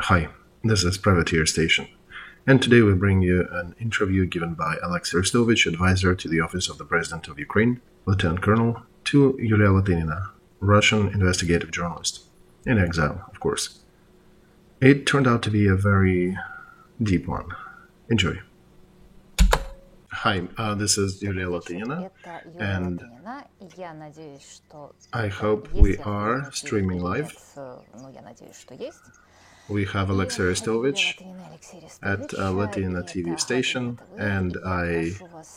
Hi, this is Privateer Station, and today we bring you an interview given by Alexey Arestovich, advisor to the Office of the President of Ukraine, Lieutenant Colonel, to Yulia Latynina, Russian investigative journalist, in exile, of course. It turned out to be a very deep one. Enjoy. Hi, this is Yulia Latynina, and I hope we are streaming live. We have Alexey Arestovich at Latynina TV station, and I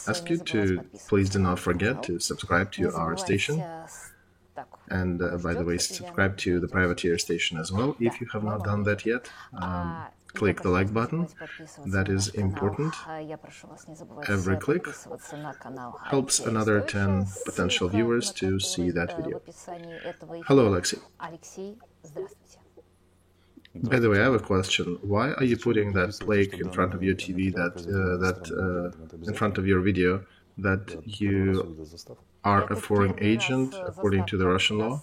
ask you to please do not forget to subscribe to our station. And by the way, subscribe to the Privateer Station as well if you have not done that yet. Click the like button. That is important. Every click helps another 10 potential viewers to see that video. Hello, Alexey. By the way, I have a question. Why are you putting that plaque in front of your TV, in front of your video, that you are a foreign agent according to the Russian law?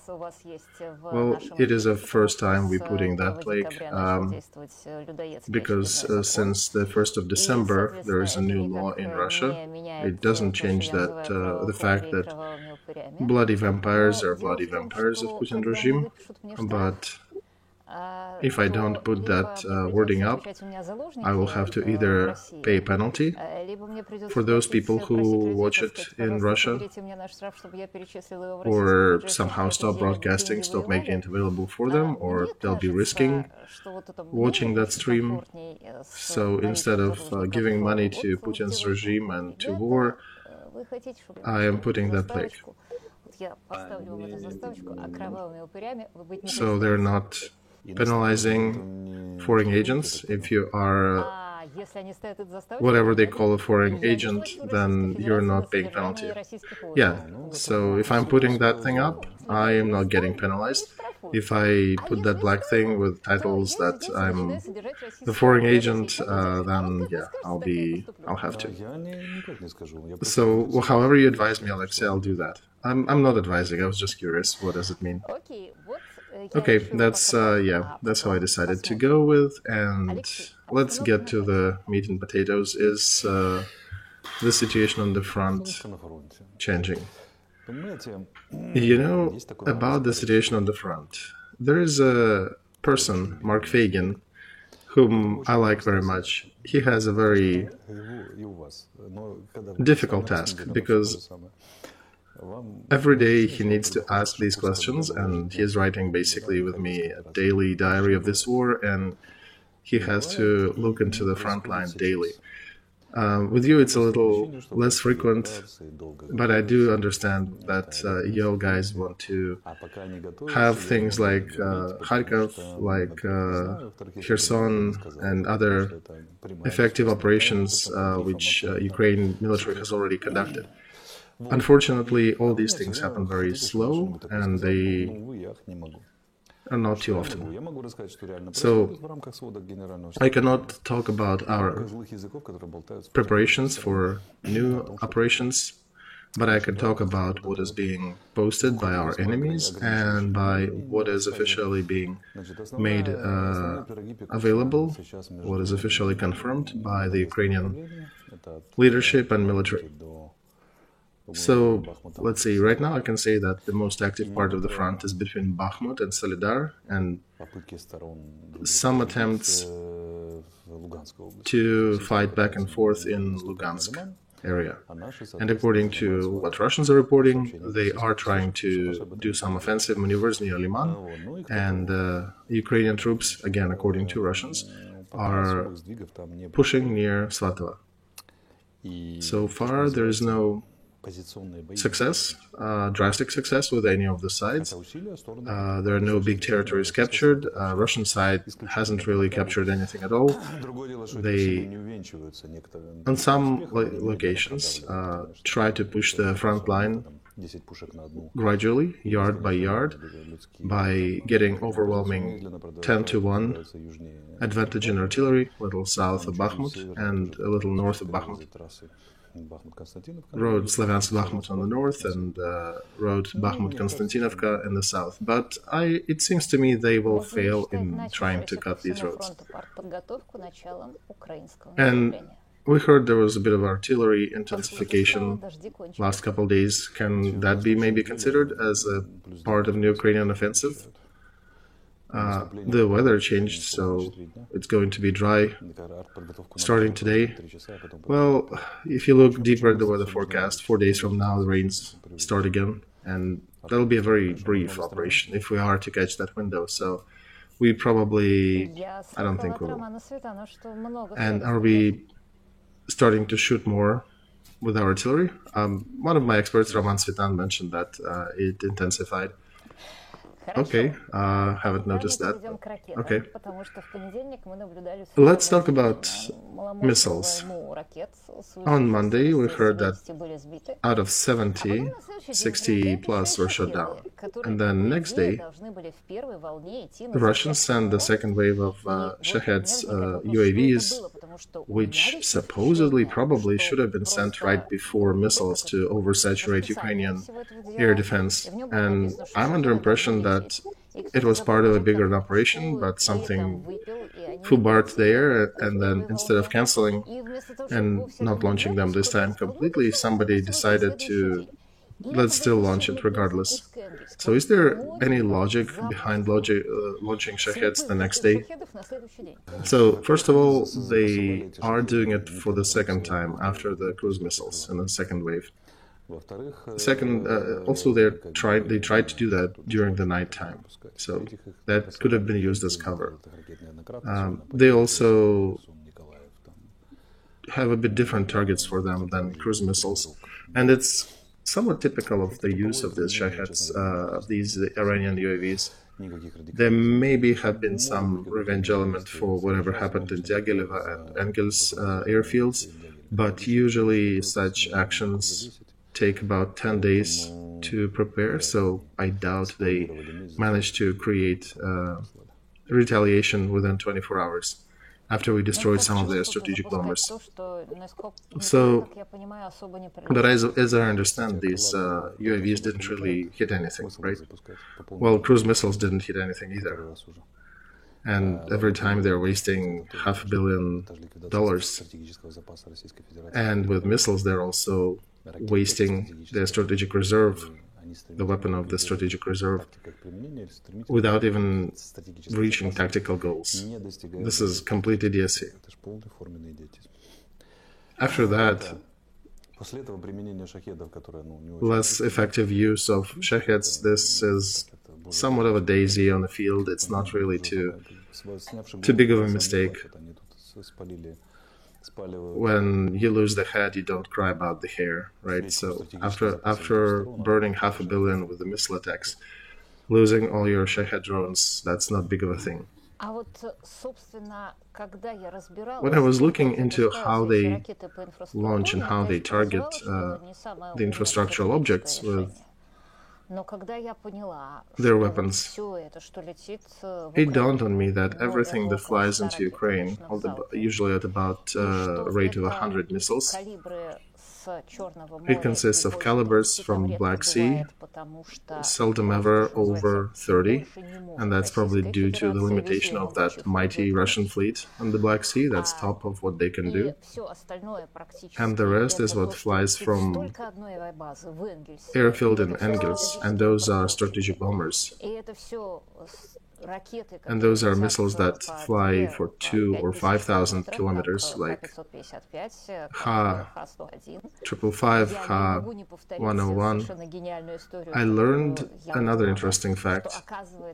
Well, it is the first time we're putting that plaque, because since the 1st of December there is a new law in Russia. It doesn't change that the fact that bloody vampires are bloody vampires of Putin regime, but if I don't put that wording up, I will have to either pay a penalty for those people who watch it in Russia, or somehow stop broadcasting, stop making it available for them, or they'll be risking watching that stream. So instead of giving money to Putin's regime and to war, I am putting that plaque. So they're not penalizing foreign agents. If you are whatever they call a foreign agent, then you're not paying penalty. Yeah, so if I'm putting that thing up, I am not getting penalized. If I put that black thing with titles that I'm the foreign agent, then yeah, I'll have to. So however you advise me, Alexey, I'll do that. I'm not advising, I was just curious. What does it mean? Okay, that's how I decided to go with, and let's get to the meat and potatoes. Is the situation on the front changing? You know, about the situation on the front, there is a person, Mark Fagin, whom I like very much. He has a very difficult task, because every day he needs to ask these questions, and he is writing basically with me a daily diary of this war, and he has to look into the front line daily. With you it's a little less frequent, but I do understand that you guys want to have things like Kharkov, like Kherson, and other effective operations which Ukraine military has already conducted. Unfortunately, all these things happen very slow, and they are not too often. So I cannot talk about our preparations for new operations, but I can talk about what is being posted by our enemies and by what is officially being made available, what is officially confirmed by the Ukrainian leadership and military. So, let's see, right now I can say that the most active part of the front is between Bakhmut and Solidar, and some attempts to fight back and forth in Lugansk area. And according to what Russians are reporting, they are trying to do some offensive maneuvers near Liman, and Ukrainian troops, again according to Russians, are pushing near Svatova. So far there is no success, drastic success with any of the sides. There are no big territories captured. Russian side hasn't really captured anything at all. They, on some locations, try to push the front line gradually, yard by yard, by getting overwhelming 10-1 advantage in artillery, a little south of Bakhmut and a little north of Bakhmut. wrote Slavyansk-Bakhmut on the north and wrote Bakhmut-Konstantinovka in the south. But it seems to me they will fail in trying to cut these roads. And we heard there was a bit of artillery intensification last couple of days. Can that be maybe considered as a part of the Ukrainian offensive? The weather changed, so it's going to be dry starting today. Well, if you look deeper at the weather forecast, 4 days from now the rains start again, and that'll be a very brief operation if we are to catch that window. So we probably, I don't think we'll. And are we starting to shoot more with our artillery? One of my experts, Roman Svitan, mentioned that it intensified. Okay, haven't noticed that. Okay. Let's talk about missiles. On Monday, we heard that out of 70, 60 plus were shot down. And then next day, the Russians sent the second wave of Shaheds UAVs, which supposedly probably should have been sent right before missiles to oversaturate Ukrainian air defense. And I'm under impression that it was part of a bigger operation, but something fubart there, and then instead of canceling and not launching them this time completely, somebody decided to let's still launch it regardless. So is there any logic behind launching Shaheds the next day? So first of all, they are doing it for the second time after the cruise missiles in the second wave. Second, also they tried to do that during the night time, so that could have been used as cover. They also have a bit different targets for them than cruise missiles, and it's somewhat typical of the use of these Shaheds, these Iranian UAVs. There maybe have been some revenge element for whatever happened in Diaghilevo and Engels airfields, but usually such actions take about 10 days to prepare, so I doubt they managed to create retaliation within 24 hours after we destroyed some of their strategic bombers. So, but as I understand, these UAVs didn't really hit anything, right? Well, cruise missiles didn't hit anything either. And every time they're wasting $500 million. And with missiles, they're also wasting their strategic reserve, the weapon of the strategic reserve, without even reaching tactical goals. This is complete idiocy. After that, less effective use of Shaheds. This is somewhat of a daisy on the field. It's not really too big of a mistake. When you lose the head, you don't cry about the hair, right? So after burning $500 million with the missile attacks, losing all your Shahed drones, that's not big of a thing. When I was looking into how they launch and how they target the infrastructural objects with their weapons, it dawned on me that everything that flies into Ukraine, usually at about a rate of 100 missiles, it consists of calibers from Black Sea, seldom ever over 30, and that's probably due to the limitation of that mighty Russian fleet on the Black Sea. That's top of what they can do. And the rest is what flies from airfield in Engels, and those are strategic bombers. And those are missiles that fly for 2,000 or 5,000 kilometers, like Ha-555, Ha-101. I learned another interesting fact.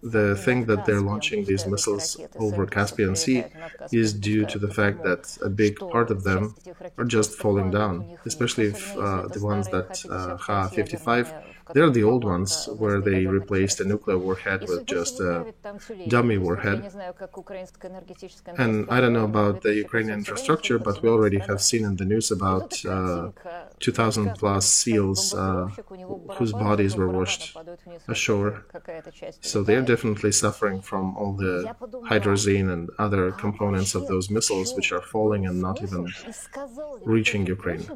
The thing that they're launching these missiles over Caspian Sea is due to the fact that a big part of them are just falling down, especially if the ones that Ha-55, they're the old ones where they replaced a nuclear warhead with just a dummy warhead. And I don't know about the Ukrainian infrastructure, but we already have seen in the news about 2,000 plus SEALs whose bodies were washed ashore. So they're definitely suffering from all the hydrazine and other components of those missiles which are falling and not even reaching Ukraine.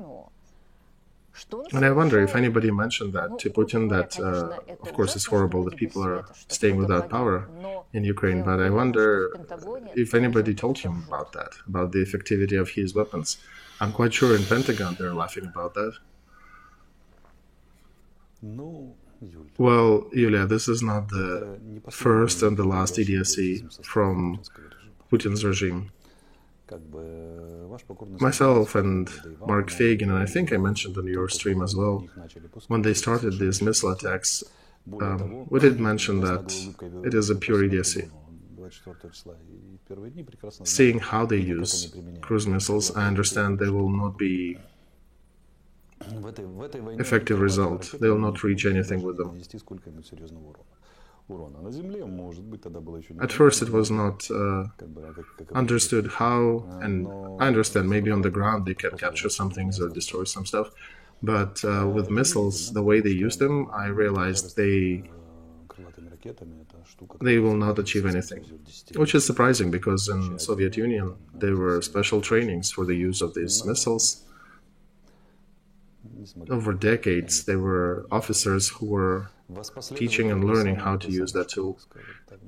And I wonder if anybody mentioned that to Putin, that of course it's horrible that people are staying without power in Ukraine, but I wonder if anybody told him about that, about the effectivity of his weapons. I'm quite sure in Pentagon they're laughing about that. Well, Yulia, this is not the first and the last idiocy from Putin's regime. Myself and Mark Fagin, and I think I mentioned on your stream as well, when they started these missile attacks, we did mention that it is a pure idiocy. Seeing how they use cruise missiles, I understand they will not be effective result. They will not reach anything with them. At first it was not understood how, and I understand maybe on the ground they can capture some things or destroy some stuff, but with missiles, the way they use them, I realized they will not achieve anything, which is surprising because in Soviet Union there were special trainings for the use of these missiles. Over decades there were officers who were teaching and learning how to use that tool.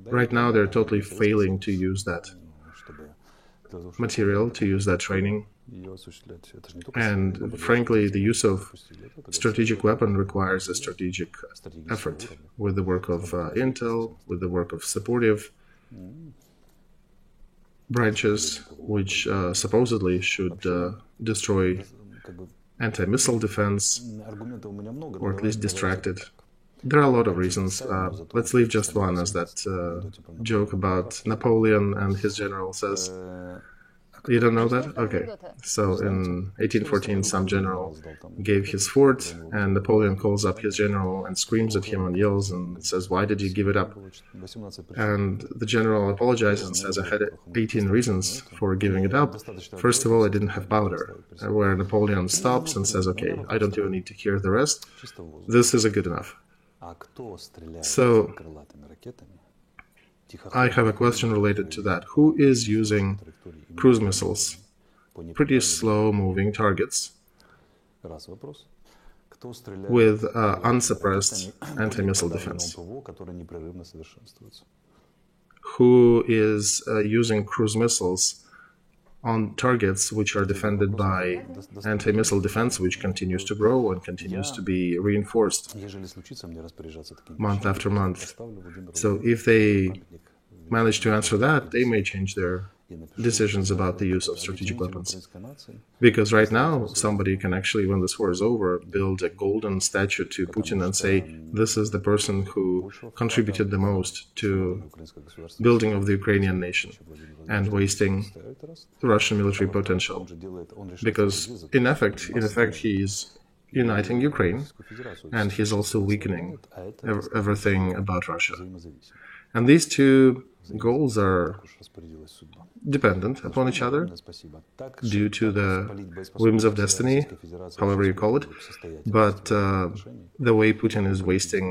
Right now they're totally failing to use that material, to use that training. And frankly, the use of strategic weapon requires a strategic effort with the work of Intel, with the work of supportive branches, which supposedly should destroy anti-missile defense, or at least distract it. There are a lot of reasons. Let's leave just one, as that joke about Napoleon and his general says. You don't know that? Okay. So in 1814, some general gave his fort, and Napoleon calls up his general and screams at him and yells and says, "Why did you give it up?" And the general apologizes and says, "I had 18 reasons for giving it up. First of all, I didn't have powder." Where Napoleon stops and says, "Okay, I don't even need to hear the rest. This is good enough." So I have a question related to that. Who is using cruise missiles, pretty slow-moving targets, with unsuppressed anti-missile defense? Who is using cruise missiles on targets which are defended by anti-missile defense, which continues to grow and continues to be reinforced month after month? So if they manage to answer that, they may change their decisions about the use of strategic weapons. Because right now, somebody can actually, when this war is over, build a golden statue to Putin and say, this is the person who contributed the most to building of the Ukrainian nation and wasting the Russian military potential. Because in effect, he is uniting Ukraine, and he's also weakening everything about Russia. And these two goals are dependent upon each other due to the whims of destiny, however you call it. But the way Putin is wasting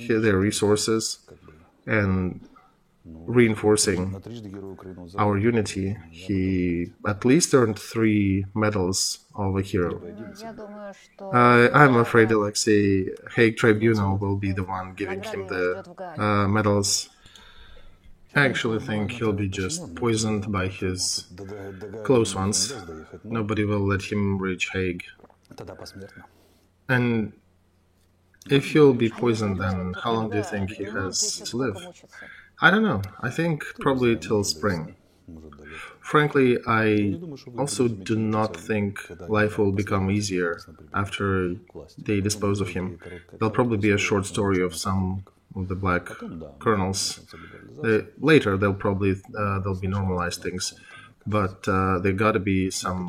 their resources and reinforcing our unity, he at least earned 3 medals of a hero. I'm afraid Alexei Hague Tribunal will be the one giving him the medals. I actually think he'll be just poisoned by his close ones. Nobody will let him reach Hague. And if he'll be poisoned, then how long do you think he has to live? I don't know. I think probably till spring. Frankly, I also do not think life will become easier after they dispose of him. There'll probably be a short story of some of the black colonels. Later, they'll be normalized things, but there got to be some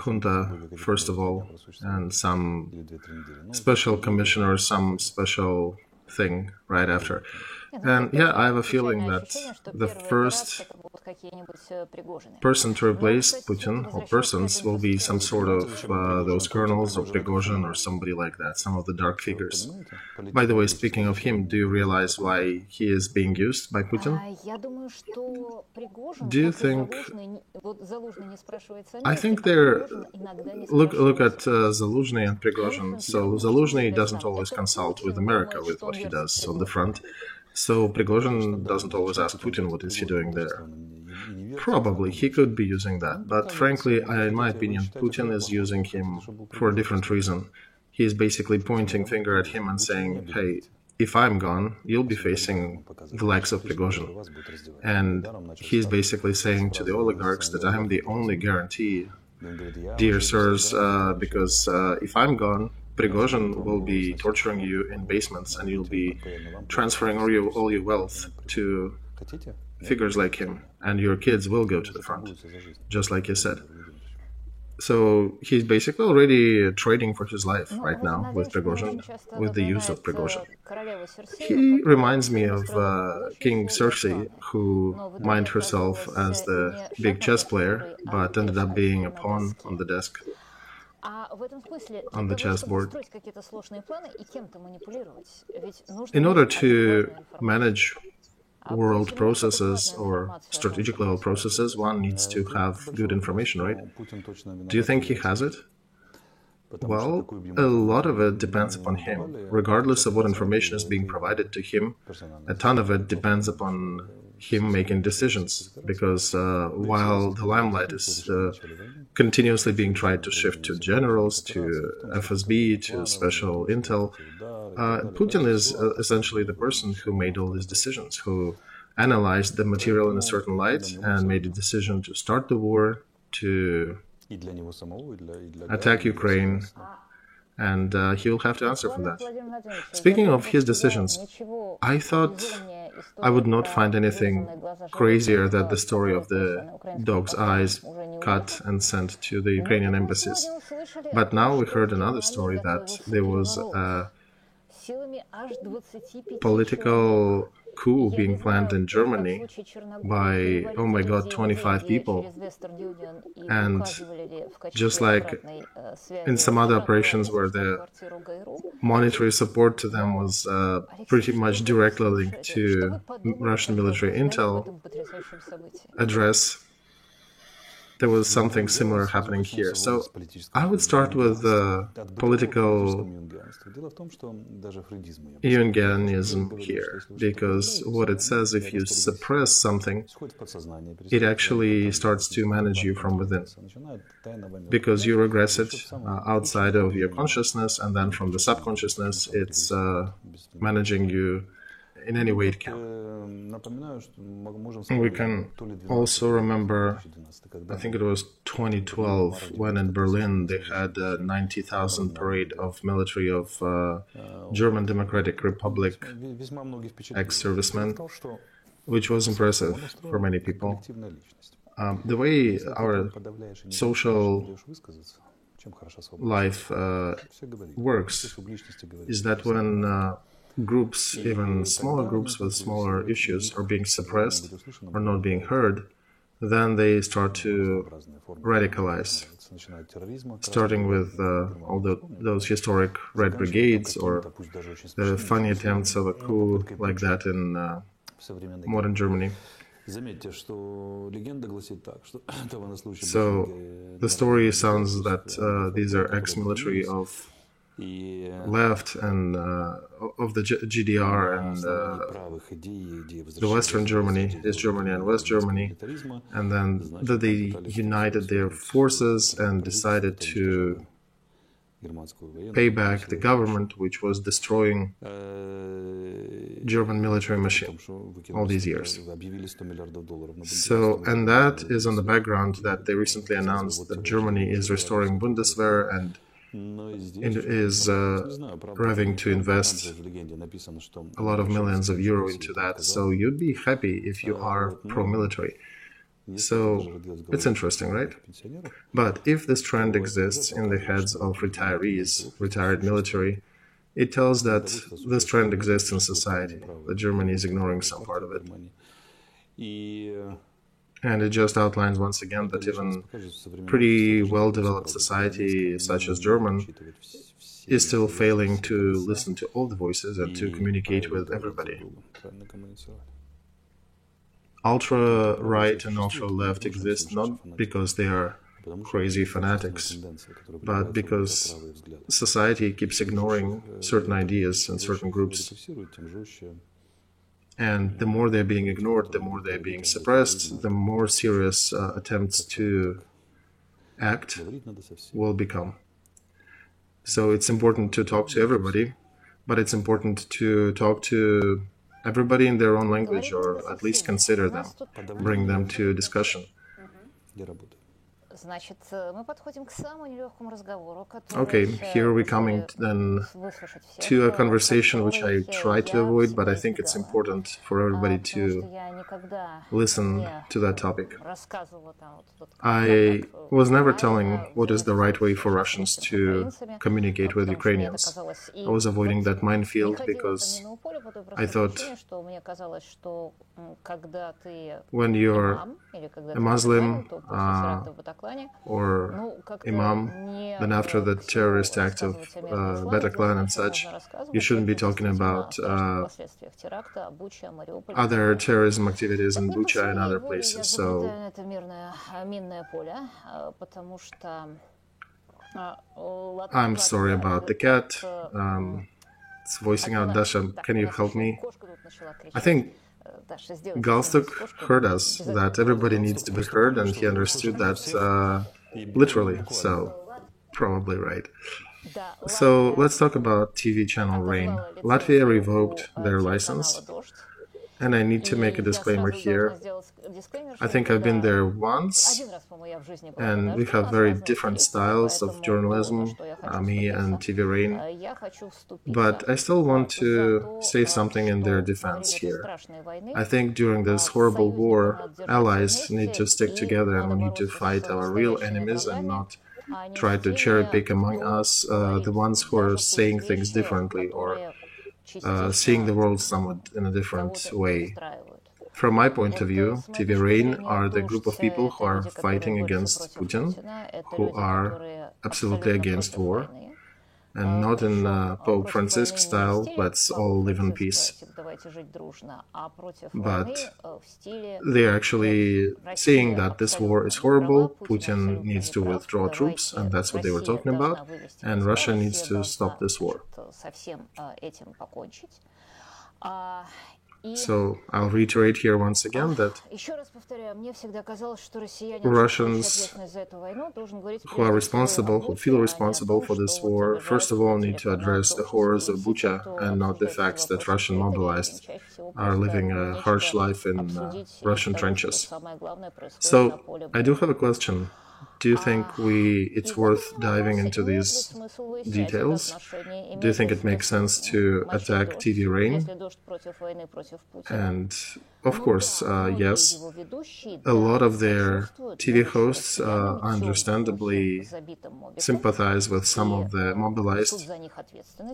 junta first of all, and some special commissioner, some special thing right after. And yeah, I have a feeling that the first person to replace Putin, or persons, will be some sort of those colonels or Prigozhin or somebody like that, some of the dark figures. By the way, speaking of him, do you realize why he is being used by Putin? Do you think... I think they're... Look at Zaluzhny and Prigozhin. So Zaluzhny doesn't always consult with America with what he does on the front. So Prigozhin doesn't always ask Putin what is he doing there. Probably he could be using that, but frankly, in my opinion, Putin is using him for a different reason. He is basically pointing finger at him and saying, hey, if I'm gone, you'll be facing the likes of Prigozhin. And he's basically saying to the oligarchs that I'm the only guarantee, dear sirs, because if I'm gone, Prigozhin will be torturing you in basements and you'll be transferring all your wealth to figures like him, and your kids will go to the front, just like you said. So he's basically already trading for his life right now with Prigozhin, with the use of Prigozhin. He reminds me of King Cersei, who mined herself as the big chess player, but ended up being a pawn on the desk. On the chessboard. In order to manage world processes or strategic level processes, one needs to have good information, right? Do you think he has it? Well, a lot of it depends upon him. Regardless of what information is being provided to him, a ton of it depends upon him making decisions, because while the limelight is continuously being tried to shift to generals, to FSB, to special intel, Putin is essentially the person who made all these decisions, who analyzed the material in a certain light and made a decision to start the war, to attack Ukraine, and he will have to answer for that. Speaking of his decisions, I thought I would not find anything crazier than the story of the dog's eyes cut and sent to the Ukrainian embassies. But now we heard another story that there was a political coup being planned in Germany by, oh my god, 25 people. And just like in some other operations where the monetary support to them was pretty much directly linked to Russian military intel address, there was something similar happening here. So I would start with political Jungianism here, because what it says, if you suppress something, it actually starts to manage you from within, because you regress it outside of your consciousness, and then from the subconsciousness, it's managing you in any way it can. We can also remember, I think it was 2012, when in Berlin they had a 90,000 parade of military of German Democratic Republic ex-servicemen, which was impressive for many people. The way our social life works is that when groups, even smaller groups with smaller issues, are being suppressed or not being heard, then they start to radicalize, starting with all those historic Red Brigades or the funny attempts of a coup like that in modern Germany. So the story sounds that these are ex-military of left and of the GDR and the Western Germany, East Germany and West Germany, and then they united their forces and decided to pay back the government, which was destroying German military machine all these years. So, and that is on the background that they recently announced that Germany is restoring Bundeswehr and is having to invest a lot of millions of euro into that. So you'd be happy if you are pro-military. So it's interesting, right? But if this trend exists in the heads of retirees, retired military, it tells that this trend exists in society, that Germany is ignoring some part of it. And it just outlines once again that even pretty well-developed society such as German is still failing to listen to all the voices and to communicate with everybody. Ultra-right and ultra-left exist not because they are crazy fanatics, but because society keeps ignoring certain ideas and certain groups. And the more they're being ignored, the more they're being suppressed, the more serious attempts to act will become. So it's important to talk to everybody, but it's important to talk to everybody in their own language, or at least consider them, bring them to discussion. Okay, here we're coming then to a conversation which I try to avoid, but I think it's important for everybody to listen to that topic. I was never telling what is the right way for Russians to communicate with Ukrainians. I was avoiding that minefield because I thought when you're a Muslim or imam, then after the terrorist act of Bataclan and such, you shouldn't be talking about other terrorism activities in Bucha and other places. So I'm sorry about the cat. It's voicing out. Dasha, can you help me? I think Galstuk heard us, that everybody needs to be heard, and he understood that literally, so probably right. So let's talk about TV channel Rain. Latvia revoked their license, and I need to make a disclaimer here. I think I've been there once, and we have very different styles of journalism, me and TV Rain, but I still want to say something in their defense here. I think during this horrible war, allies need to stick together, and we need to fight our real enemies and not try to cherry-pick among us the ones who are saying things differently or seeing the world somewhat in a different way. From my point of view, TV Rain are the group of people who are fighting against Putin, who are absolutely against war, and not in Pope Francis style, let's all live in peace. But they're actually saying that this war is horrible, Putin needs to withdraw troops, and that's what they were talking about, and Russia needs to stop this war. So I'll reiterate here once again that Russians who are responsible, who feel responsible for this war, first of all need to address the horrors of Bucha and not the facts that Russian mobilized are living a harsh life in Russian trenches. So I do have a question. Do you think it's worth diving into these details? Do you think it makes sense to attack TV Rain? And of course, yes, a lot of their TV hosts understandably sympathize with some of the mobilized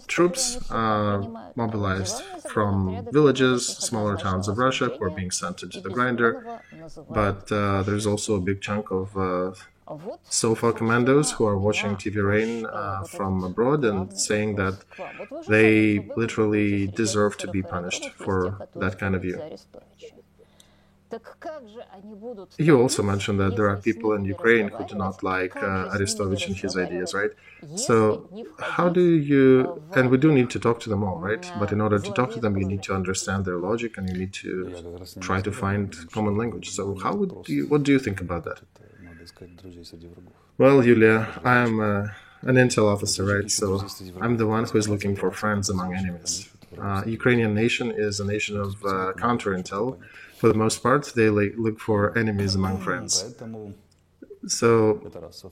troops, mobilized from villages, smaller towns of Russia, who are being sent into the grinder. But there's also a big chunk of SOFA commandos who are watching TV Rain from abroad and saying that they literally deserve to be punished for that kind of view. You also mentioned that there are people in Ukraine who do not like Arestovich and his ideas, right? So how do you, and we do need to talk to them all, right? But in order to talk to them, you need to understand their logic and you need to try to find common language. So what do you think about that? Well, Yulia, I am an intel officer, right? So I'm the one who is looking for friends among enemies. Ukrainian nation is a nation of counter-intel. For the most part, they look for enemies among friends. So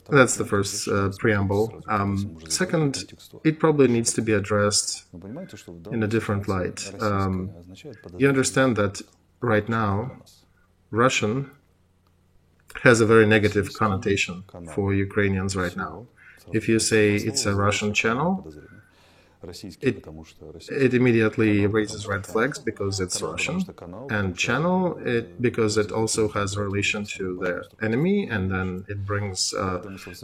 that's the first preamble. Second, it probably needs to be addressed in a different light. You understand that right now, Russian has a very negative connotation for Ukrainians right now. If you say it's a Russian channel, it immediately raises red flags because it's Russian, and channel it because it also has a relation to the enemy, and then it brings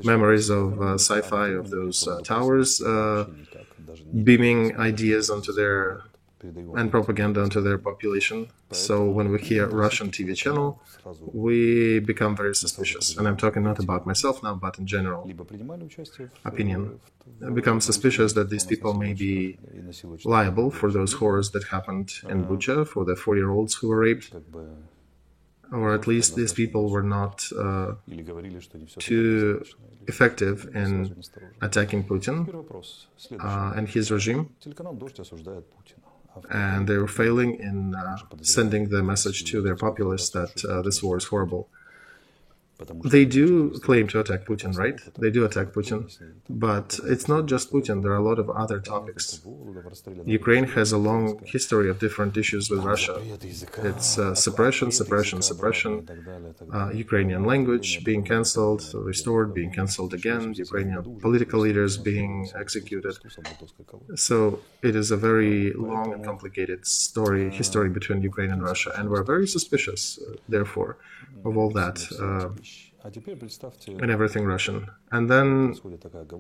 memories of sci-fi, of those towers beaming ideas onto their and propaganda onto their population. So when we hear Russian TV channel, we become very suspicious. And I'm talking not about myself now, but in general opinion. I become suspicious that these people may be liable for those horrors that happened in Bucha, for the 4-year-olds who were raped. Or at least these people were not too effective in attacking Putin and his regime. And they were failing in sending the message to their populace that this war is horrible. They do claim to attack Putin, right? They do attack Putin. But it's not just Putin. There are a lot of other topics. Ukraine has a long history of different issues with Russia. It's suppression, Ukrainian language being cancelled, restored, being cancelled again, Ukrainian political leaders being executed. So it is a very long and complicated history between Ukraine and Russia. And we're very suspicious, therefore, of all that and everything Russian. And then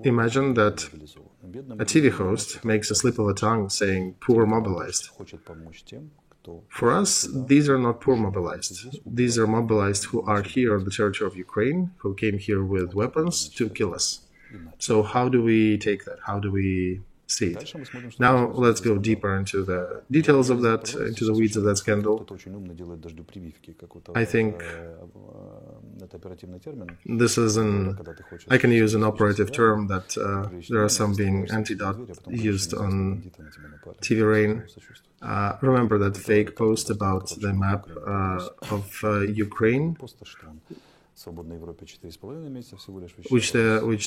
imagine that a TV host makes a slip of a tongue saying poor mobilized. For us, these are not poor mobilized. These are mobilized who are here on the territory of Ukraine, who came here with weapons to kill us. So how do we take that? How do we see it? Now let's go deeper into the details of that, into the weeds of that scandal. I think this is I can use an operative term that there are some being antidote used on TV Rain. Remember that fake post about the map of Ukraine, which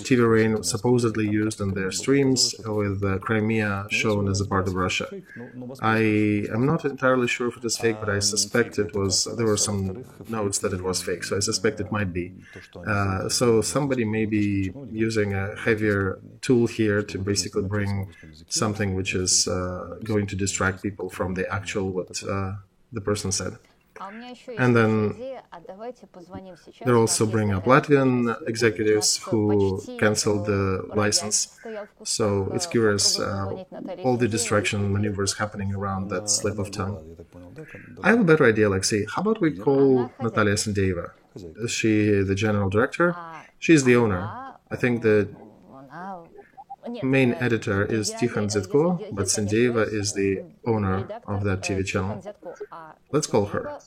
TV Rain supposedly used in their streams, with Crimea shown as a part of Russia. I am not entirely sure if it is fake, but I suspect there were some notes that it was fake, so I suspect it might be. So somebody may be using a heavier tool here to basically bring something which is going to distract people from the actual what the person said. And then they also bring up Latvian executives who canceled the license. So it's curious, all the distraction maneuvers happening around that slip of tongue. I have a better idea, Alexei. How about we call Natalia Sendeyeva? Is she the general director? She's the owner. I think the main editor is Tikhon Zitko, but Sendeyeva is the owner of that TV channel. Let's call her.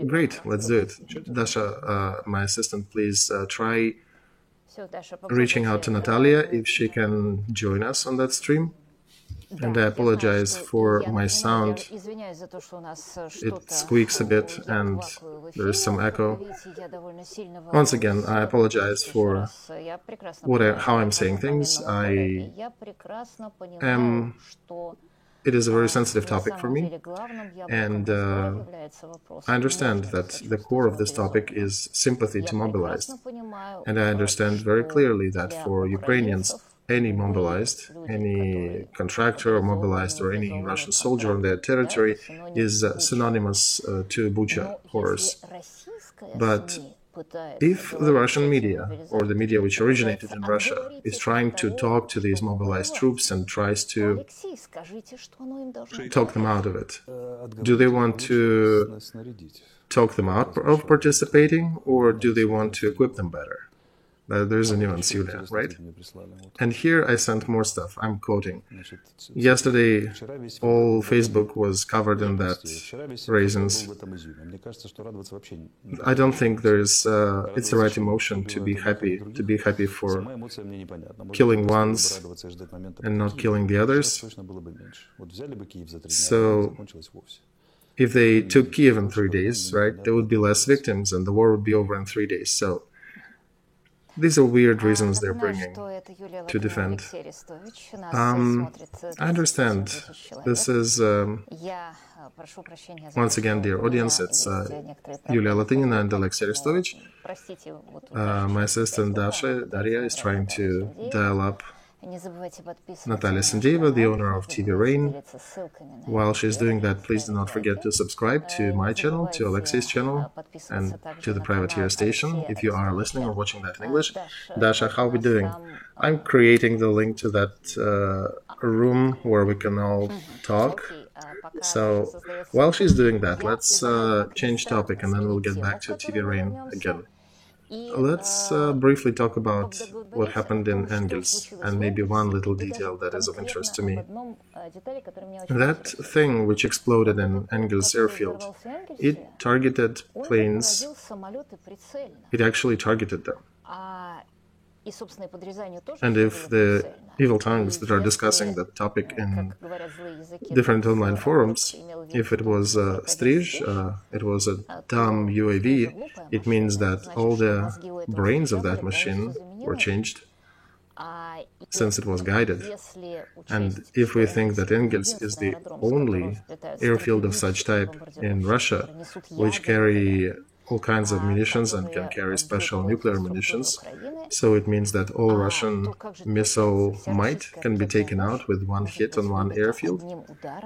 Great, let's do it. Dasha, my assistant, please try reaching out to Natalia if she can join us on that stream. And I apologize for my sound. It squeaks a bit and there is some echo. Once again, I apologize for how I'm saying things. It is a very sensitive topic for me, and I understand that the core of this topic is sympathy to mobilized. And I understand very clearly that for Ukrainians, any mobilized, any contractor or mobilized, or any Russian soldier on their territory is synonymous to Bucha horrors. But if the Russian media, or the media which originated in Russia, is trying to talk to these mobilized troops and tries to talk them out of it, do they want to talk them out of participating, or do they want to equip them better? There's a nuance, Yulia, right? And here I sent more stuff. I'm quoting. Yesterday, all Facebook was covered in that raisins. I don't think it's the right emotion to be happy for killing ones and not killing the others. So if they took Kiev in 3 days, right, there would be less victims and the war would be over in 3 days. So these are weird reasons they're bringing to defend. I understand. This is, once again, dear audience, it's Yulia Latynina and Alexey Arestovich. My assistant Daria is trying to dial up Natalia Sendeva, the owner of TV Rain. While she's doing that, please do not forget to subscribe to my channel, to Alexei's channel, and to the Privateer station if you are listening or watching that in English. Dasha, how are we doing? I'm creating the link to that room where we can all talk. So while she's doing that, let's change topic and then we'll get back to TV Rain again. Let's briefly talk about what happened in Engels and maybe one little detail that is of interest to me. That thing which exploded in Engels airfield, it targeted planes, it actually targeted them. And if the evil tongues that are discussing that topic in different online forums, if it was Strij, it was a dumb UAV, it means that all the brains of that machine were changed since it was guided. And if we think that Engels is the only airfield of such type in Russia, which carry all kinds of munitions and can carry special nuclear munitions, so it means that all Russian missile might can be taken out with one hit on one airfield.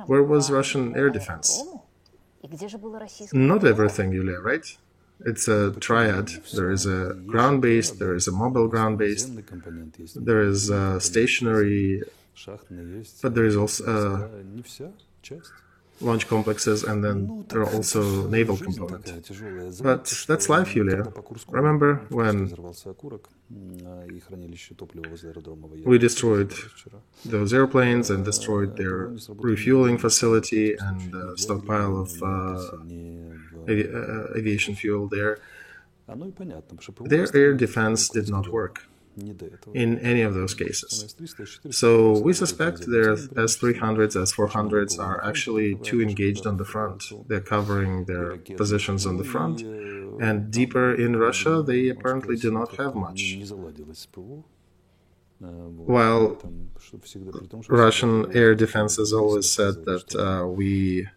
Where was Russian air defense? Not everything, Yulia, right? It's a triad. There is a ground-based, there is a mobile ground-based, there is a stationary, but there is also launch complexes, and then there are also naval component. But that's life, Yulia. Remember when we destroyed those airplanes and destroyed their refueling facility and stockpile of aviation fuel there? Their air defense did not work in any of those cases. So we suspect their S-300s, S-400s are actually too engaged on the front. They're covering their positions on the front, and deeper in Russia, they apparently do not have much. While Russian air defense has always said that we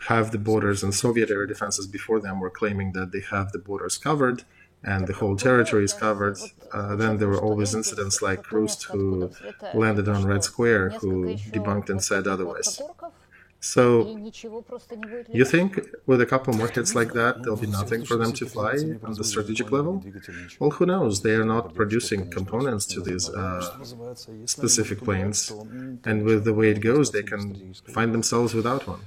have the borders, and Soviet air defenses before them were claiming that they have the borders covered, and the whole territory is covered. Then there were always incidents like Rust, who landed on Red Square, who debunked and said otherwise. So, you think with a couple more hits like that, there'll be nothing for them to fly on the strategic level? Well, who knows? They are not producing components to these specific planes, and with the way it goes, they can find themselves without one.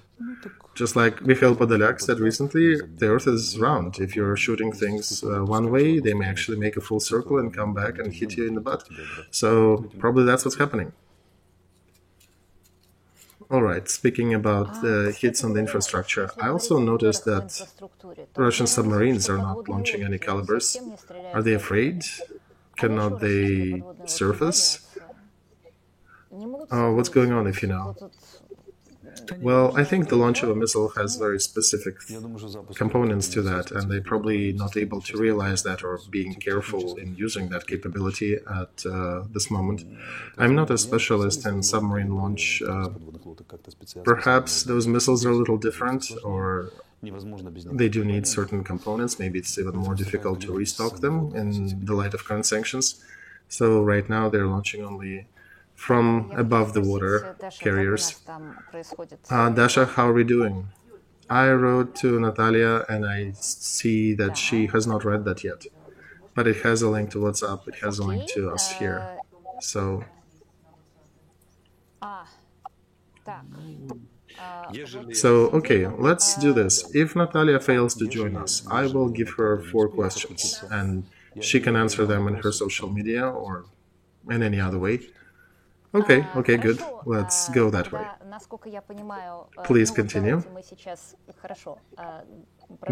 Just like Mikhail Podolyak said recently, the Earth is round. If you're shooting things one way, they may actually make a full circle and come back and hit you in the butt. So probably that's what's happening. Alright, speaking about the hits on the infrastructure, I also noticed that Russian submarines are not launching any calibers. Are they afraid? Cannot they surface? What's going on, if you know? Well, I think the launch of a missile has very specific components to that, and they're probably not able to realize that or being careful in using that capability at this moment. I'm not a specialist in submarine launch. Perhaps those missiles are a little different, or they do need certain components. Maybe it's even more difficult to restock them in the light of current sanctions. So right now they're launching only from above the water carriers. Dasha, how are we doing? I wrote to Natalia and I see that she has not read that yet. But it has a link to WhatsApp, it has a link to us here. So, okay, let's do this. If Natalia fails to join us, I will give her 4 questions and she can answer them in her social media or in any other way. Okay, good. Let's go that way. Please continue.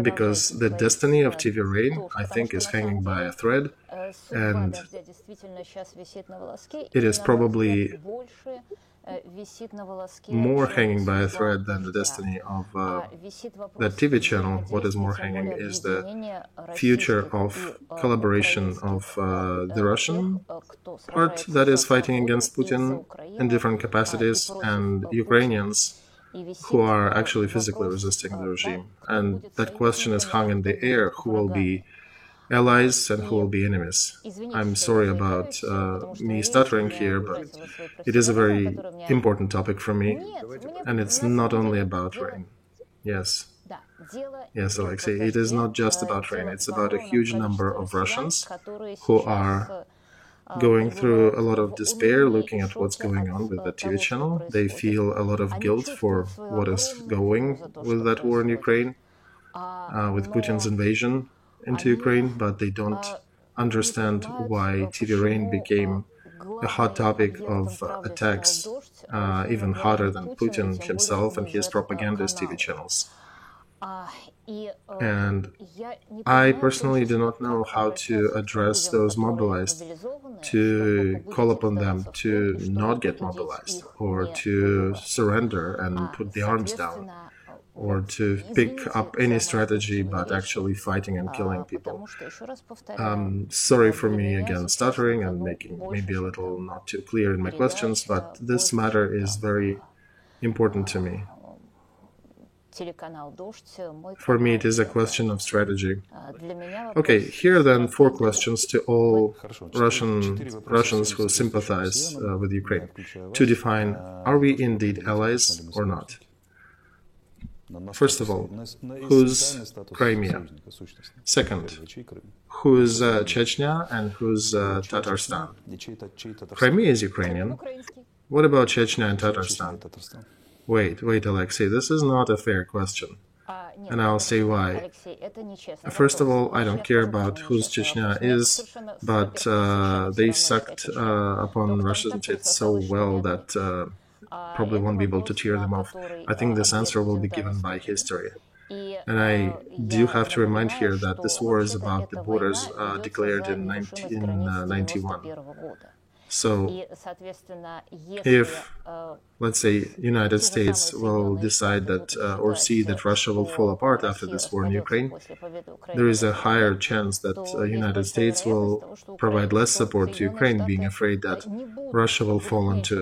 Because the destiny of TV Rain, I think, is hanging by a thread, and it is probably more hanging by a thread than the destiny of that TV channel. What is more hanging is the future of collaboration of the Russian part that is fighting against Putin in different capacities, and Ukrainians who are actually physically resisting the regime. And that question is hung in the air: who will be allies and who will be enemies. I'm sorry about me stuttering here, but it is a very important topic for me, and it's not only about rain. Yes. Yes, Alexei, it is not just about rain, it's about a huge number of Russians who are going through a lot of despair looking at what's going on with the TV channel. They feel a lot of guilt for what is going with that war in Ukraine, with Putin's invasion into Ukraine, but they don't understand why TV Rain became a hot topic of attacks, even hotter than Putin himself and his propagandist TV channels. And I personally do not know how to address those mobilized, to call upon them to not get mobilized, or to surrender and put the arms down, or to pick up any strategy but actually fighting and killing people. Sorry for me again stuttering and making maybe a little not too clear in my questions, but this matter is very important to me. For me, it is a question of strategy. Okay, here are then 4 questions to all Russians who sympathize with Ukraine to define, are we indeed allies or not? First of all, who's Crimea? Second, who's Chechnya and who's Tatarstan? Crimea is Ukrainian. What about Chechnya and Tatarstan? Wait, Alexei, this is not a fair question. And I'll say why. First of all, I don't care about whose Chechnya is, but they sucked upon Russian tits so well that probably won't be able to tear them off. I think this answer will be given by history. And I do have to remind here that this war is about the borders declared in 1991. So, if, let's say, United States will decide that, or see that Russia will fall apart after this war in Ukraine, there is a higher chance that United States will provide less support to Ukraine, being afraid that Russia will fall into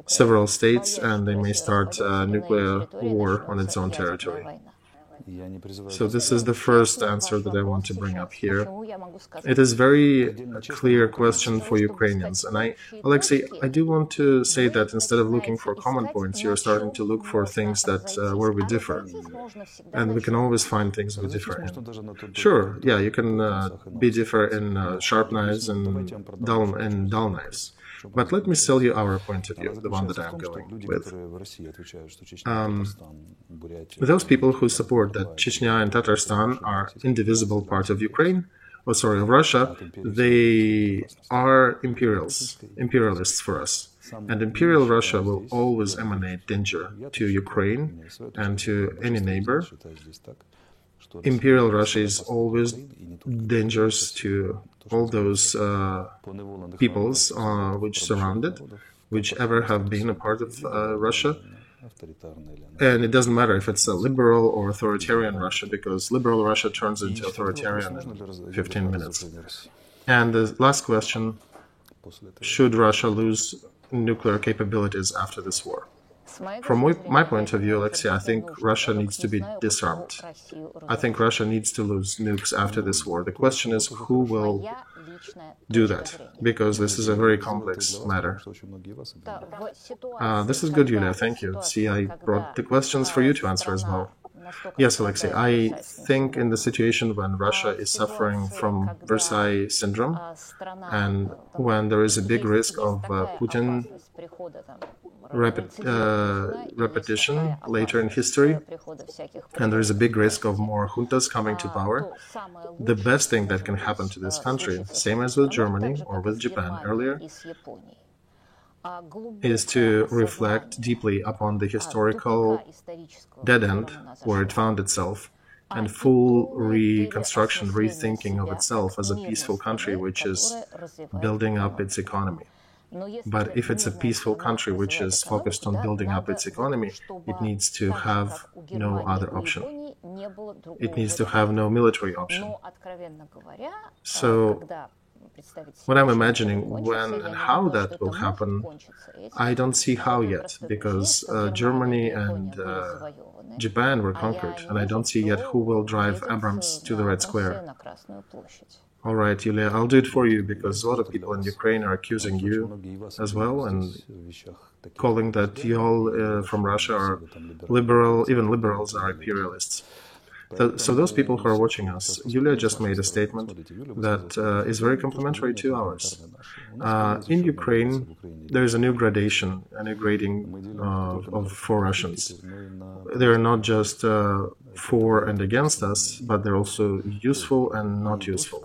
several states and they may start a nuclear war on its own territory. So this is the first answer that I want to bring up here. It is very clear question for Ukrainians. And Alexei, I do want to say that instead of looking for common points, you're starting to look for things that where we differ. And we can always find things we differ in. Sure, yeah, you can be differ in sharp knives and dull knives. But let me tell you our point of view, the one that I'm going with. Those people who support that Chechnya and Tatarstan are indivisible part of Ukraine, of Russia, they are imperialists for us. And Imperial Russia will always emanate danger to Ukraine and to any neighbor. Imperial Russia is always dangerous to all those peoples which surround it, which ever have been a part of Russia. And it doesn't matter if it's a liberal or authoritarian Russia, because liberal Russia turns into authoritarian in 15 minutes. And the last question, should Russia lose nuclear capabilities after this war? From my point of view, Alexei, I think Russia needs to be disarmed. I think Russia needs to lose nukes after this war. The question is who will do that, because this is a very complex matter. This is good, Yulia, thank you. See, I brought the questions for you to answer as well. Yes, Alexei, I think in the situation when Russia is suffering from Versailles syndrome, and when there is a big risk of Putin repetition later in history, and there is a big risk of more juntas coming to power, the best thing that can happen to this country, same as with Germany or with Japan earlier, is to reflect deeply upon the historical dead end where it found itself, and full reconstruction, rethinking of itself as a peaceful country which is building up its economy. But if it's a peaceful country which is focused on building up its economy, it needs to have no other option. It needs to have no military option. So What I'm imagining when and how that will happen, I don't see how yet, because Germany and Japan were conquered, and I don't see yet who will drive Abrams to the Red Square. All right, Yulia, I'll do it for you, because a lot of people in Ukraine are accusing you as well and calling that you all from Russia are liberal, even liberals are imperialists. So those people who are watching us, Yulia just made a statement that is very complimentary to ours. In Ukraine, there is a new gradation, a new grading for Russians. They're not just for and against us, but they're also useful and not useful.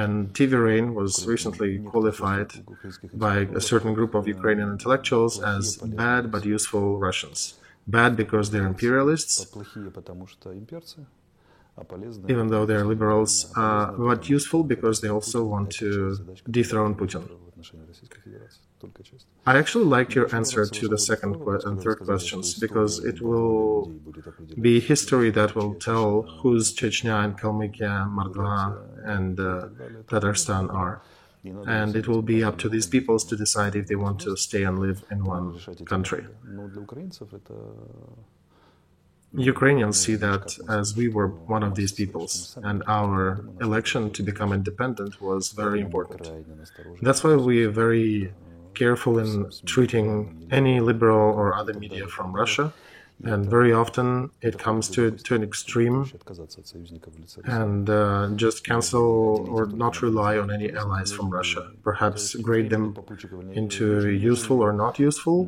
And TV Rain was recently qualified by a certain group of Ukrainian intellectuals as bad but useful Russians. Bad because they're imperialists, even though they're liberals, but useful because they also want to dethrone Putin. I actually liked your answer to the second and third questions, because it will be history that will tell whose Chechnya and Kalmykia, Mordva and Tatarstan are. And it will be up to these peoples to decide if they want to stay and live in one country. Ukrainians see that as we were one of these peoples, and our election to become independent was very important. That's why we are very careful in treating any liberal or other media from Russia, and very often it comes to an extreme, and just cancel or not rely on any allies from Russia, perhaps grade them into useful or not useful,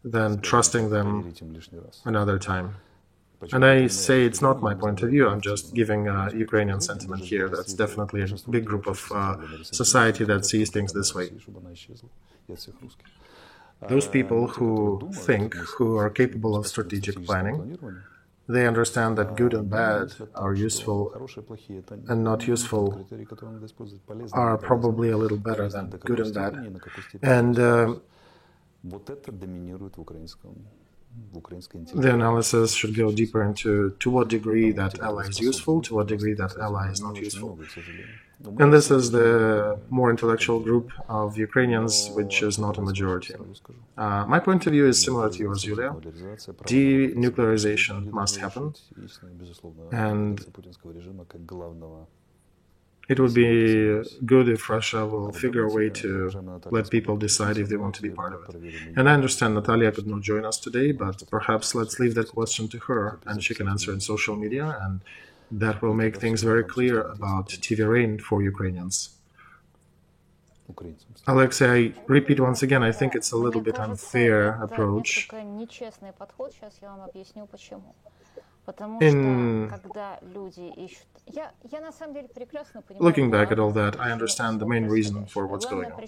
then trusting them another time. And I say it's not my point of view, I'm just giving a Ukrainian sentiment here. That's definitely a big group of society that sees things this way. Those people who think, who are capable of strategic planning, they understand that good and bad are useful and not useful are probably a little better than good and bad. And the analysis should go deeper into to what degree that ally is useful, to what degree that ally is not useful. And this is the more intellectual group of Ukrainians, which is not a majority. My point of view is similar to yours, Yulia. Denuclearization must happen, and it would be good if Russia will figure a way to let people decide if they want to be part of it. And I understand Natalia could not join us today, but perhaps let's leave that question to her, and she can answer in social media, and that will make things very clear about TV Rain for Ukrainians. Alexei, I repeat once again, I think it's a little bit unfair approach. Looking back at all that, I understand the main reason for what's going on.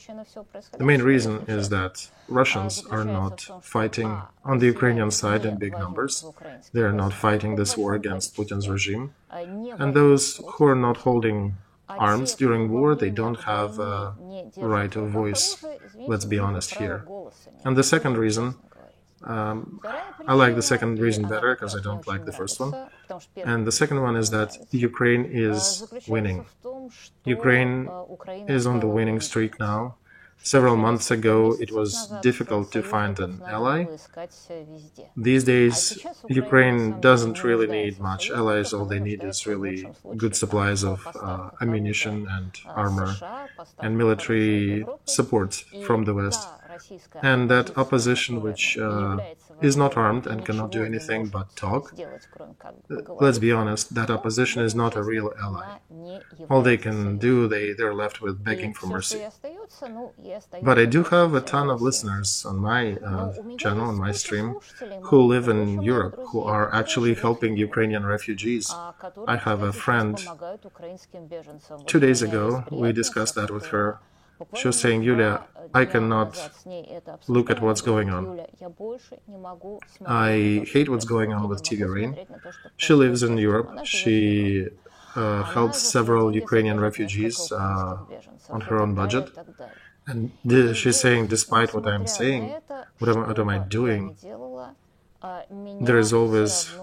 The main reason is that Russians are not fighting on the Ukrainian side in big numbers. They are not fighting this war against Putin's regime. And those who are not holding arms during war, they don't have a right of voice. Let's be honest here. And the second reason, I like the second reason better because I don't like the first one. And the second one is that Ukraine is winning. Ukraine is on the winning streak now. Several months ago, it was difficult to find an ally. These days, Ukraine doesn't really need much allies. All they need is really good supplies of ammunition and armor and military support from the West. And that opposition, which is not armed and cannot do anything but talk, let's be honest, that opposition is not a real ally. All they can do, they're left with begging for mercy. But I do have a ton of listeners on my channel, on my stream, who live in Europe, who are actually helping Ukrainian refugees. I have a friend, 2 days ago, we discussed that with her. She was saying, Yulia, I cannot look at what's going on. I hate what's going on with TV Rain. She lives in Europe. She helps several Ukrainian refugees on her own budget. And she's saying, despite what I'm saying, what am I doing? There is always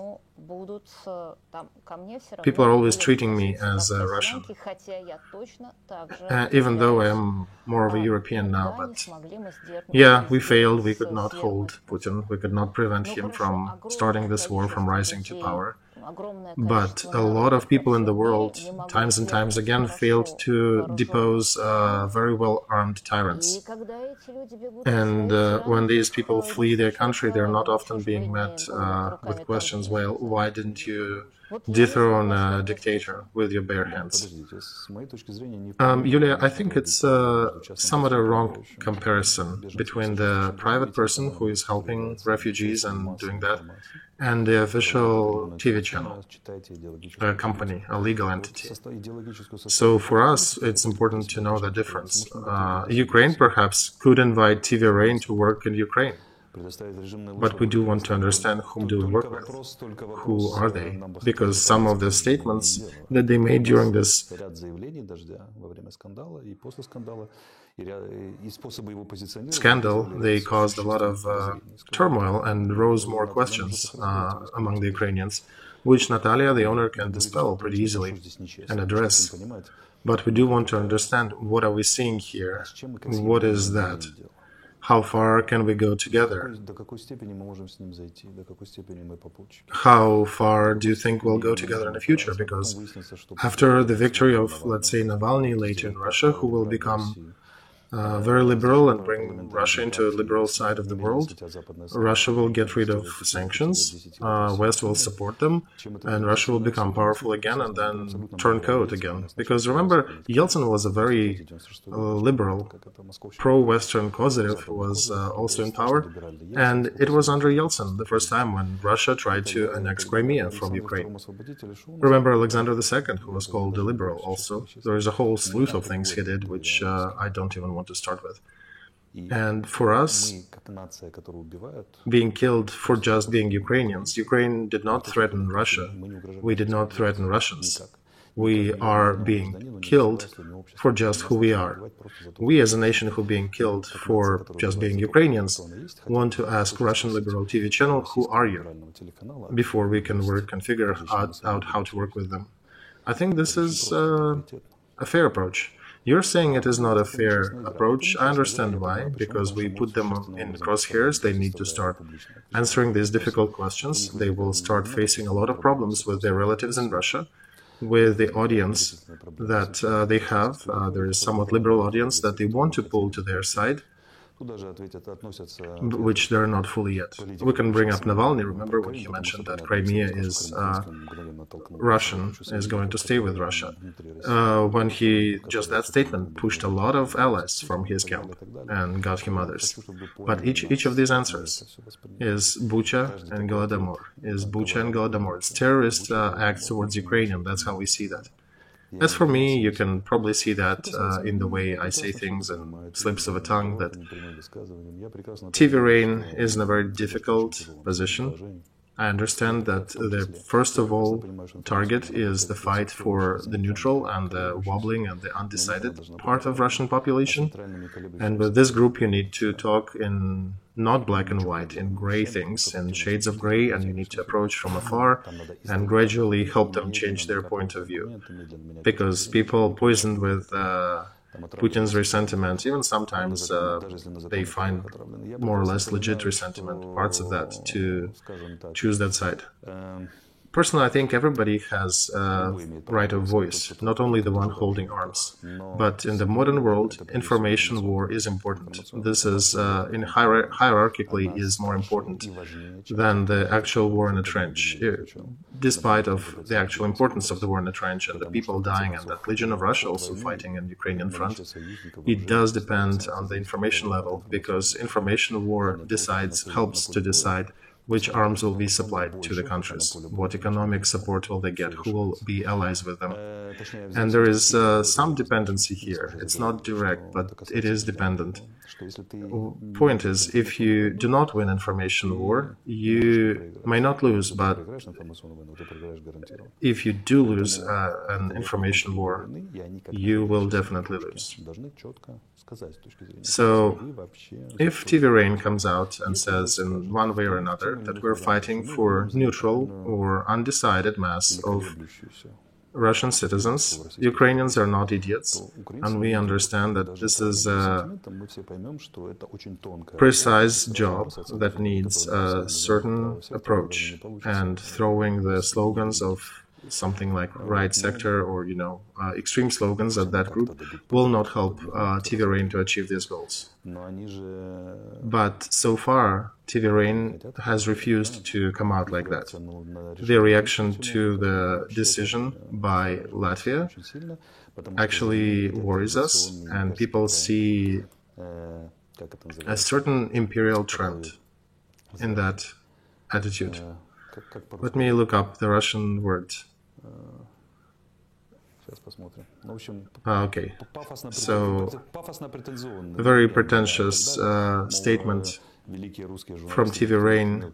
People are always treating me as a Russian, even though I am more of a European now. But yeah, we failed. We could not hold Putin. We could not prevent him from starting this war, from rising to power. But a lot of people in the world, times and times again, failed to depose very well-armed tyrants. And when these people flee their country, they're not often being met with questions, well, why didn't you dethrone a dictator with your bare hands? Yulia, I think it's somewhat a wrong comparison between the private person who is helping refugees and doing that, and the official TV channel, a company, a legal entity. So for us, it's important to know the difference. Ukraine perhaps could invite TV Rain to work in Ukraine. But we do want to understand whom do we work with, who are they, because some of the statements that they made during this scandal, they caused a lot of turmoil and rose more questions among the Ukrainians, which Natalia, the owner, can dispel pretty easily and address. But we do want to understand, what are we seeing here? What is that? How far can we go together? How far do you think we'll go together in the future? Because after the victory of, let's say, Navalny later in Russia, who will become very liberal and bring Russia into a liberal side of the world, Russia will get rid of sanctions, West will support them, and Russia will become powerful again and then turn coat again. Because remember, Yeltsin was a very liberal, pro-Western Kozyrev was also in power, and it was under Yeltsin the first time when Russia tried to annex Crimea from Ukraine. Remember Alexander II, who was called a liberal also. There is a whole slew of things he did, which I don't even want to start with. And for us, being killed for just being Ukrainians, Ukraine did not threaten Russia. We did not threaten Russians. We are being killed for just who we are. We as a nation who are being killed for just being Ukrainians want to ask Russian liberal TV channel, who are you? Before we can work and figure out how to work with them. I think this is a fair approach. You're saying it is not a fair approach. I understand why, because we put them in crosshairs. They need to start answering these difficult questions. They will start facing a lot of problems with their relatives in Russia, with the audience that they have. There is somewhat liberal audience that they want to pull to their side, which they're not fully yet. We can bring up Navalny. Remember when he mentioned that Crimea is Russian, is going to stay with Russia. When he, just that statement, pushed a lot of allies from his camp and got him others. But each of these answers is Bucha and Golodomor. It's terrorist acts towards Ukrainian. That's how we see that. As for me, you can probably see that in the way I say things and slips of a tongue, that TV Rain is in a very difficult position. I understand that the first of all target is the fight for the neutral and the wobbling and the undecided part of Russian population. And with this group you need to talk in not black and white, in gray things, in shades of gray, and you need to approach from afar and gradually help them change their point of view. Because people poisoned with Putin's resentment, even sometimes they find more or less legit resentment, parts of that, to choose that side. Personally, I think everybody has a right of voice, not only the one holding arms. But in the modern world, information war is important. This is, hierarchically, is more important than the actual war in the trench. Despite of the actual importance of the war in the trench and the people dying and that Legion of Russia also fighting in the Ukrainian front, it does depend on the information level, because information war helps to decide which arms will be supplied to the countries, what economic support will they get, who will be allies with them. And there is some dependency here. It's not direct, but it is dependent. Point is, if you do not win information war, you may not lose, but if you do lose an information war, you will definitely lose. So, if TV Rain comes out and says in one way or another that we're fighting for neutral or undecided mass of Russian citizens, Ukrainians are not idiots, and we understand that this is a precise job that needs a certain approach, and throwing the slogans of something like right sector or, extreme slogans at that group will not help TV Rain to achieve these goals. But so far, TV Rain has refused to come out like that. The reaction to the decision by Latvia actually worries us, and people see a certain imperial trend in that attitude. Let me look up the Russian word. Okay, so a very pretentious statement from TV Rain.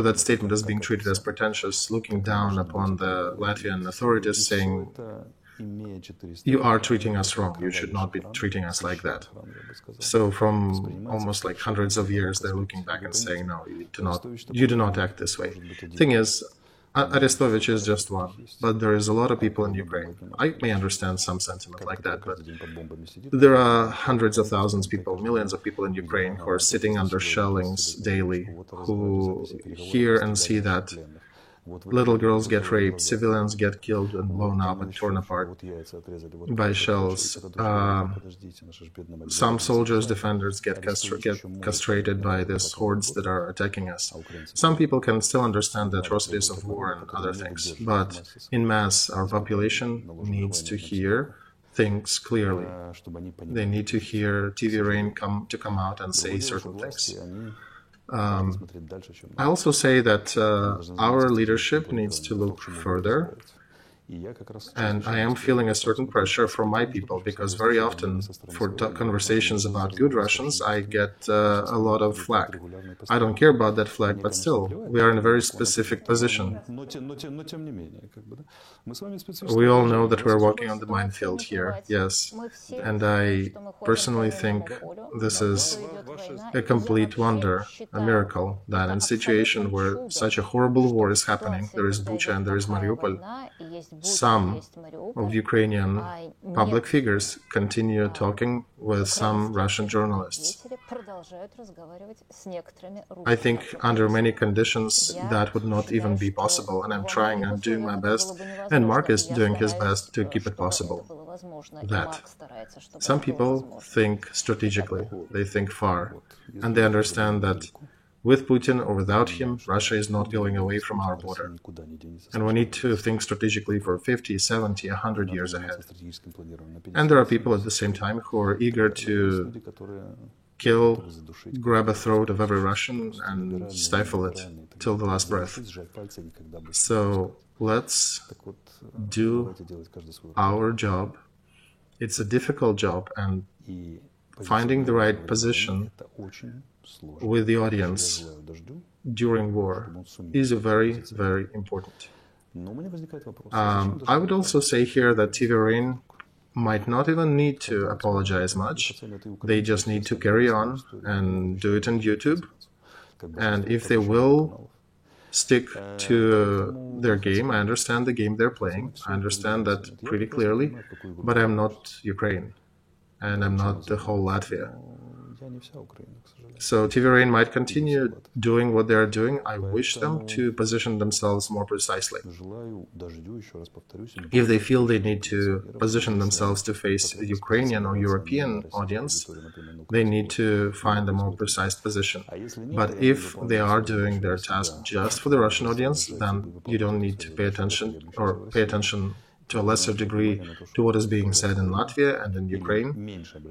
That statement is being treated as pretentious, looking down upon the Latvian authorities, saying, you are treating us wrong, you should not be treating us like that. So from almost like hundreds of years, they're looking back and saying, no, you do not act this way. Thing is, Arestovich is just one, but there is a lot of people in Ukraine. I may understand some sentiment like that, but there are hundreds of thousands of people, millions of people in Ukraine who are sitting under shellings daily, who hear and see that little girls get raped, civilians get killed and blown up and torn apart by shells. Some soldiers, defenders get castrated by these hordes that are attacking us. Some people can still understand the atrocities of war and other things, but in mass, our population needs to hear things clearly. They need to hear TV Rain come out and say certain things. I also say that our leadership needs to look further, and I am feeling a certain pressure from my people, because very often for conversations about good Russians, I get a lot of flack. I don't care about that flag, but still, we are in a very specific position. We all know that we're walking on the minefield here, yes, and I personally think this is a complete wonder, a miracle, that in a situation where such a horrible war is happening, there is Bucha and there is Mariupol, some of Ukrainian public figures continue talking with some Russian journalists. I think under many conditions that would not even be possible, and I'm trying, I'm doing my best, and Mark is doing his best to keep it possible. That some people think strategically, they think far, and they understand that with Putin or without him, Russia is not going away from our border. And we need to think strategically for 50, 70, 100 years ahead. And there are people at the same time who are eager to kill, grab a throat of every Russian and stifle it till the last breath. So let's do our job. It's a difficult job, and finding the right position with the audience during war is very, very important. I would also say here that TV Rain might not even need to apologize much. They just need to carry on and do it on YouTube. And if they will stick to their game, I understand the game they're playing. I understand that pretty clearly, but I'm not Ukraine, and I'm not the whole Latvia. So TV Rain might continue doing what they're doing. I wish them to position themselves more precisely. If they feel they need to position themselves to face a Ukrainian or European audience, they need to find a more precise position. But if they are doing their task just for the Russian audience, then you don't need to pay attention, or pay attention to a lesser degree to what is being said in Latvia and in Ukraine,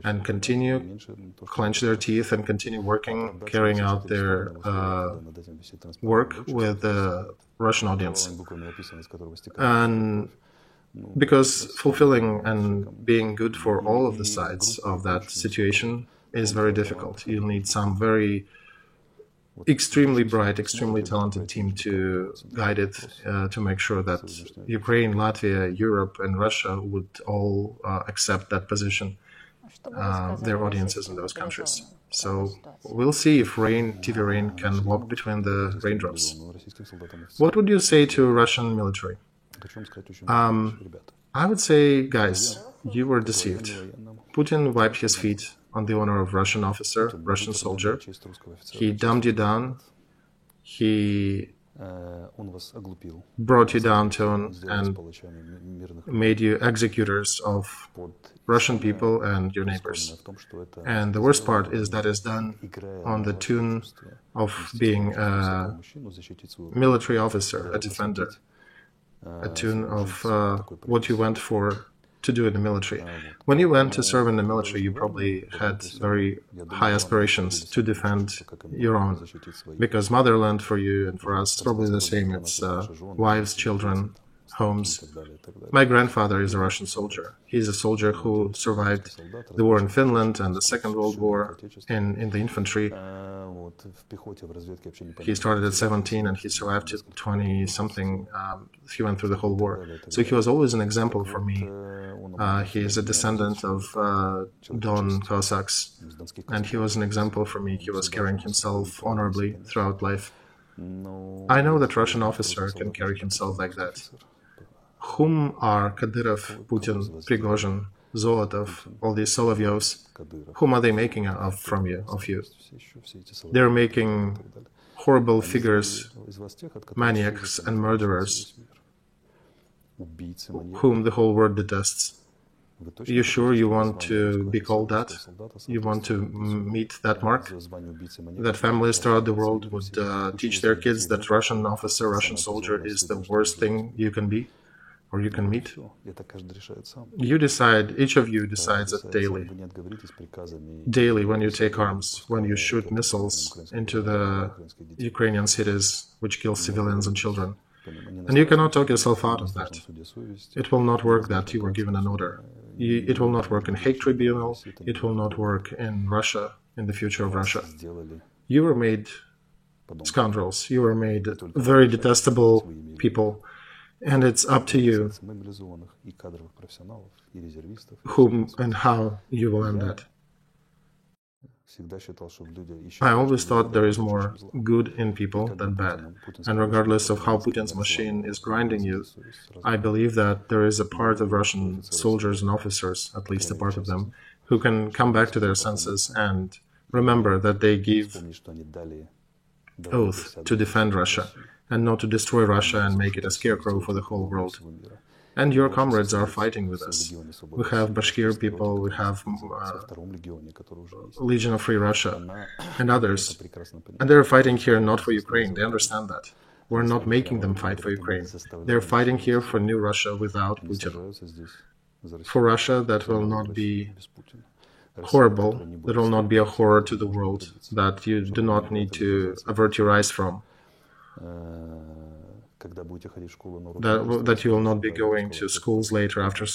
and continue, clench their teeth and continue working, carrying out their work with the Russian audience. And Because fulfilling and being good for all of the sides of that situation is very difficult. You'll need some very extremely bright, extremely talented team to guide it, to make sure that Ukraine, Latvia, Europe, and Russia would all accept that position, their audiences in those countries. So we'll see if TV Rain can walk between the raindrops. What would you say to Russian military? I would say, guys, you were deceived. Putin wiped his feet on the honor of Russian officer, Russian soldier. He dumbed you down. He brought you downtown and made you executors of Russian people and your neighbors. And the worst part is that is done on the tune of being a military officer, a defender, a tune of what you went for to do in the military. When you went to serve in the military, you probably had very high aspirations to defend your own, because motherland for you and for us is probably the same. It's wives, children, homes. My grandfather is a Russian soldier. He's a soldier who survived the war in Finland and the Second World War in the infantry. He started at 17 and he survived to 20-something. He went through the whole war. So he was always an example for me. He is a descendant of Don Cossacks, and he was an example for me. He was carrying himself honorably throughout life. I know that Russian officer can carry himself like that. Whom are Kadyrov, Putin, Prigozhin, Zolotov, all these Solovyovs, whom are they making of you? They're making horrible figures, maniacs and murderers, whom the whole world detests. You sure you want to be called that? You want to meet that mark? That families throughout the world would teach their kids that Russian officer, Russian soldier is the worst thing you can be? Or you can meet. You decide, each of you decides it daily. Daily, when you take arms, when you shoot missiles into the Ukrainian cities, which kill civilians and children. And you cannot talk yourself out of that. It will not work that you were given an order. It will not work in Hague Tribunal. It will not work in Russia, in the future of Russia. You were made scoundrels. You were made very detestable people. And it's up to you whom and how you will end that. I always thought there is more good in people than bad. And regardless of how Putin's machine is grinding you, I believe that there is a part of Russian soldiers and officers, at least a part of them, who can come back to their senses and remember that they give oath to defend Russia and not to destroy Russia and make it a scarecrow for the whole world. And your comrades are fighting with us. We have Bashkir people, we have Legion of Free Russia, and others. And they're fighting here not for Ukraine, they understand that. We're not making them fight for Ukraine. They're fighting here for new Russia without Putin. For Russia that will not be horrible, that will not be a horror to the world, that you do not need to avert your eyes from. That you will not be going to schools later after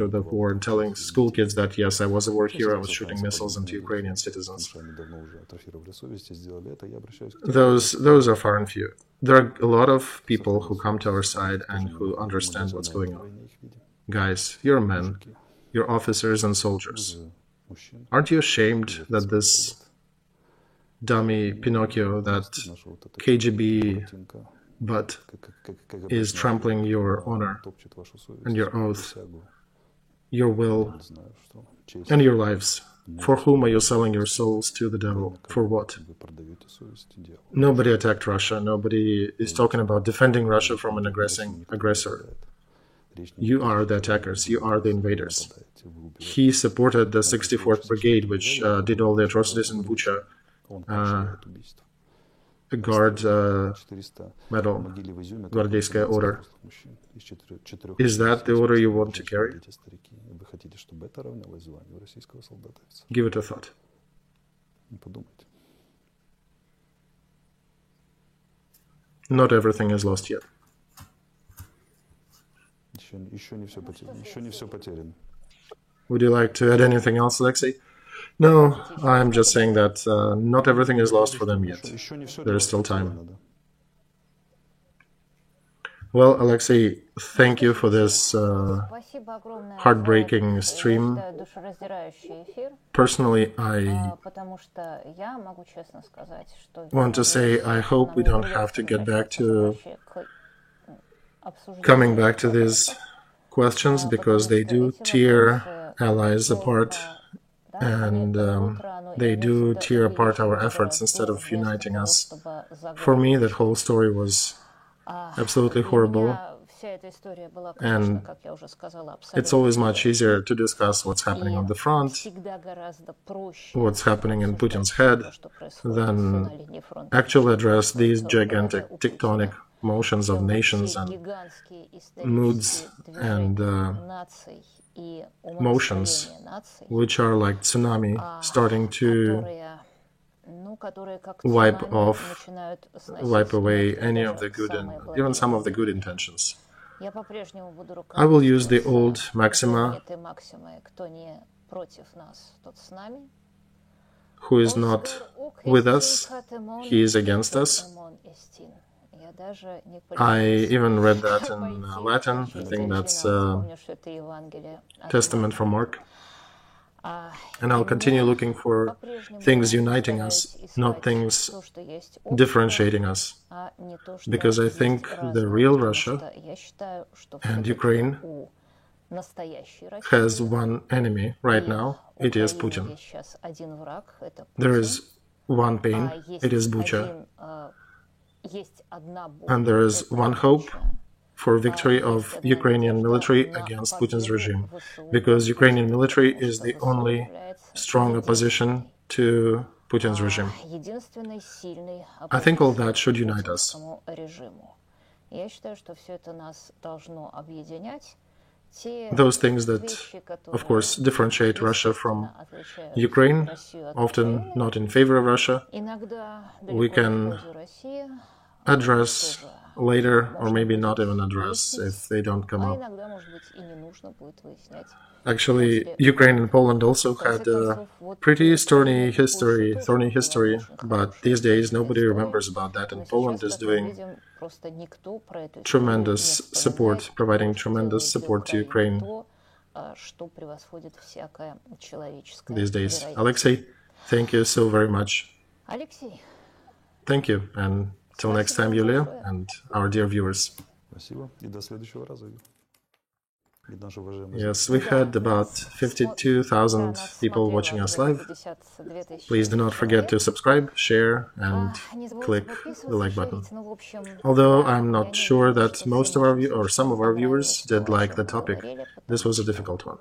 the war and telling school kids that, yes, I was a war hero, I was shooting missiles into Ukrainian citizens. Those are far and few. There are a lot of people who come to our side and who understand what's going on. Guys, you're men, you're officers and soldiers. Aren't you ashamed that this dummy Pinocchio, that KGB butt, is trampling your honor and your oath, your will, and your lives? For whom are you selling your souls to the devil? For what? Nobody attacked Russia. Nobody is talking about defending Russia from an aggressor. You are the attackers. You are the invaders. He supported the 64th Brigade, which did all the atrocities in Bucha. A guard medal, Guardieskaya order. Is that the order you want to carry? Give it a thought. Not everything is lost yet. Would you like to add anything else, Alexei? No, I'm just saying that not everything is lost for them yet. There is still time. Well, Alexei, thank you for this heartbreaking stream. Personally, I want to say I hope we don't have to get back to coming back to these questions, because they do tear allies apart, and they do tear apart our efforts instead of uniting us. For me, that whole story was absolutely horrible, and it's always much easier to discuss what's happening on the front, what's happening in Putin's head, than actually address these gigantic tectonic motions of nations and moods and motions, which are like tsunami starting to wipe away any of the good and even some of the good intentions. I will use the old maxima: who is not with us, he is against us. I even read that in Latin. I think that's Testament from Mark. And I'll continue looking for things uniting us, not things differentiating us. Because I think the real Russia and Ukraine has one enemy right now. It is Putin. There is one pain. It is Bucha. And there is one hope for victory of Ukrainian military against Putin's regime, because Ukrainian military is the only strong opposition to Putin's regime. I think all that should unite us. Those things that, of course, differentiate Russia from Ukraine, often not in favor of Russia, we can address later, or maybe not even address if they don't come up. Actually, Ukraine and Poland also had a pretty thorny history, but these days nobody remembers about that, and Poland is doing tremendous support, providing tremendous support to Ukraine these days. Alexei, thank you so very much. Thank you, and till next time, Yulia, and our dear viewers. Yes, we had about 52,000 people watching us live. Please do not forget to subscribe, share, and click the like button. Although I'm not sure that most of our or some of our viewers did like the topic. This was a difficult one.